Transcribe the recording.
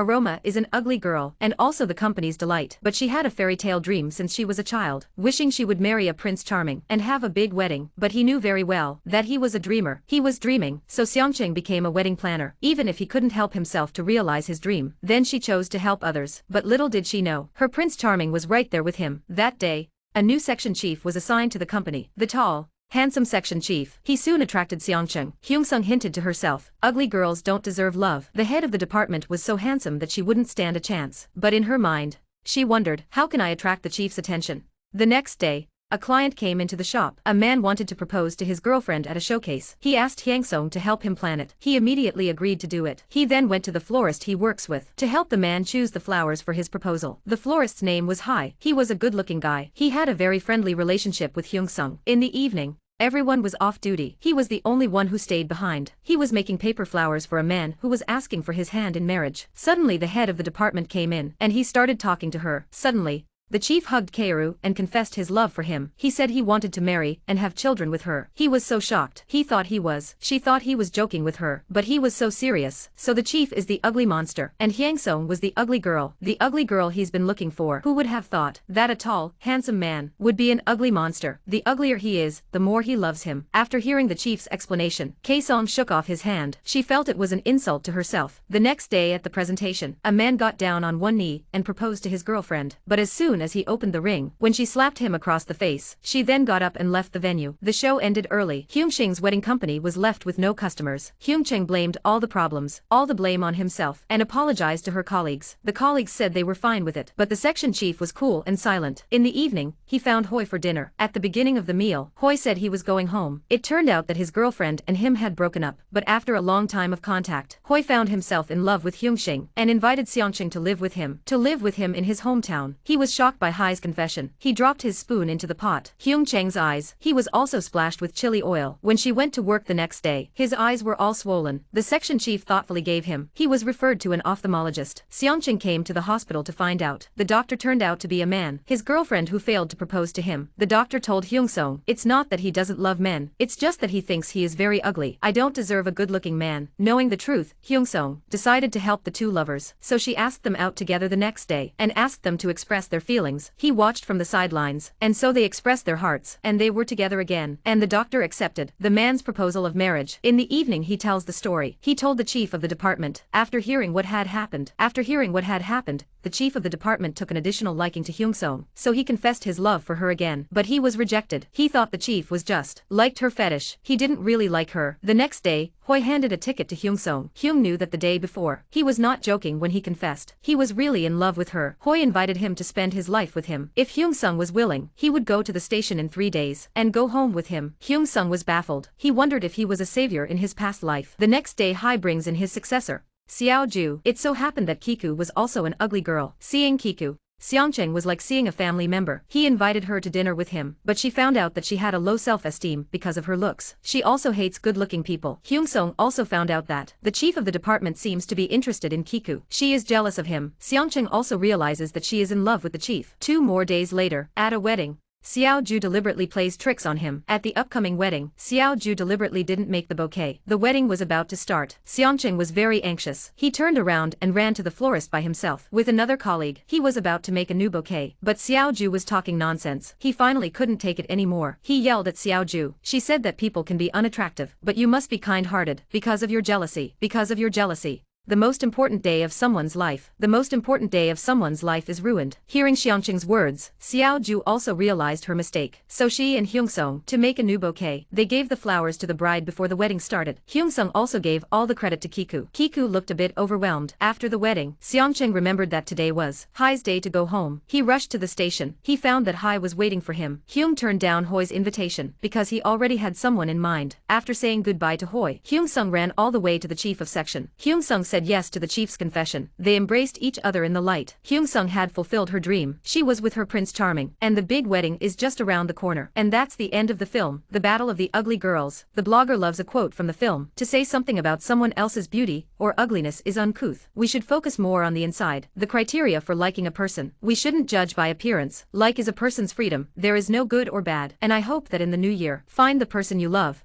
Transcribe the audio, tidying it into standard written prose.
Aroma is an ugly girl and also the company's delight, but she had a fairy tale dream since she was a child, wishing she would marry a Prince Charming and have a big wedding, but he knew very well that he was a dreamer. He was dreaming, so Xiangqing became a wedding planner, even if he couldn't help himself to realize his dream. Then she chose to help others, but little did she know, her Prince Charming was right there with him. That day, a new section chief was assigned to the company. The tall, handsome section chief. He soon attracted Xiangqing. Hyungsung hinted to herself, ugly girls don't deserve love. The head of the department was so handsome that she wouldn't stand a chance. But in her mind, she wondered, how can I attract the chief's attention? The next day, a client came into the shop. A man wanted to propose to his girlfriend at a showcase. He asked Hyungsung to help him plan it. He immediately agreed to do it. He then went to the florist he works with to help the man choose the flowers for his proposal. The florist's name was Hai. He was a good-looking guy. He had a very friendly relationship with Hyungsung. In the evening, everyone was off duty. He was the only one who stayed behind. He was making paper flowers for a man who was asking for his hand in marriage. Suddenly the head of the department came in, and he started talking to her. Suddenly, the chief hugged Kaoru and confessed his love for him. He said he wanted to marry and have children with her. He was so shocked. She thought he was joking with her, but he was so serious. So the chief is the ugly monster, and Hyungsung was the ugly girl he's been looking for. Who would have thought that a tall, handsome man would be an ugly monster? The uglier he is, the more he loves him. After hearing the chief's explanation, Kaesong shook off his hand. She felt it was an insult to herself. The next day at the presentation, a man got down on one knee and proposed to his girlfriend, but as soon as he opened the ring, when she slapped him across the face, she then got up and left the venue. The show ended early. Hyungshing's wedding company was left with no customers. Hyungshing blamed all the blame on himself, and apologized to her colleagues. The colleagues said they were fine with it, but the section chief was cool and silent. In the evening, he found Hoi for dinner. At the beginning of the meal, Hoi said he was going home. It turned out that his girlfriend and him had broken up, but after a long time of contact, Hoi found himself in love with Hyungshing and invited Xiangqing to live with him in his hometown. He was shocked by Hai's confession. He dropped his spoon into the pot. Hyungchang's eyes. He was also splashed with chili oil. When she went to work the next day, his eyes were all swollen. The section chief thoughtfully gave him. He was referred to an ophthalmologist. Xiangqing came to the hospital to find out. The doctor turned out to be a man, his girlfriend who failed to propose to him. The doctor told Hyungsung, it's not that he doesn't love men, it's just that he thinks he is very ugly. I don't deserve a good-looking man. Knowing the truth, Hyungsung decided to help the two lovers, so she asked them out together the next day and asked them to express their feelings. He watched from the sidelines, and so they expressed their hearts, and they were together again, and the doctor accepted the man's proposal of marriage. In the evening he tells the story. He told the chief of the department. After hearing what had happened, the chief of the department took an additional liking to Hyungsung, so he confessed his love for her again. But he was rejected. He thought the chief was just liked her fetish. He didn't really like her. The next day, Hoi handed a ticket to Hyungsung. Hyung knew that the day before, he was not joking when he confessed. He was really in love with her. Hoi invited him to spend his life with him. If Hyungsung was willing, he would go to the station in 3 days and go home with him. Hyungsung was baffled. He wondered if he was a savior in his past life. The next day Hai brings in his successor, Xiao Ju. It so happened that Kiku was also an ugly girl. Seeing Kiku, Xiangqing was like seeing a family member. He invited her to dinner with him, but she found out that she had a low self-esteem because of her looks. She also hates good-looking people. Hyungsung also found out that the chief of the department seems to be interested in Kiku. She is jealous of him. Xiangqing also realizes that she is in love with the chief. 2 more days later, at a wedding, Xiao Ju deliberately plays tricks on him. At the upcoming wedding, Xiao Ju deliberately didn't make the bouquet. The wedding was about to start. Xiangqing was very anxious. He turned around and ran to the florist by himself. With another colleague, he was about to make a new bouquet. But Xiao Ju was talking nonsense. He finally couldn't take it anymore. He yelled at Xiao Ju. She said that people can be unattractive, but you must be kind-hearted. Because of your jealousy. The most important day of someone's life is ruined. Hearing Xiangqing's words, Xiao Ju also realized her mistake. So she and Hyungsung to make a new bouquet. They gave the flowers to the bride before the wedding started. Hyungsung also gave all the credit to Kiku. Kiku looked a bit overwhelmed. After the wedding, Xiangqing remembered that today was Hai's day to go home. He rushed to the station. He found that Hai was waiting for him. Hyung turned down Hoi's invitation because he already had someone in mind. After saying goodbye to Hoi, Hyungsung ran all the way to the chief of section. Hyungsung said yes to the chief's confession. They embraced each other in the light. Hyungsung had fulfilled her dream. She was with her Prince Charming, and the big wedding is just around the corner. And that's the end of the film, The Battle of the Ugly Girls. The blogger loves a quote from the film. To say something about someone else's beauty or ugliness is uncouth. We should focus more on the inside. The criteria for liking a person. We shouldn't judge by appearance. Like is a person's freedom. There is no good or bad. And I hope that in the new year, find the person you love.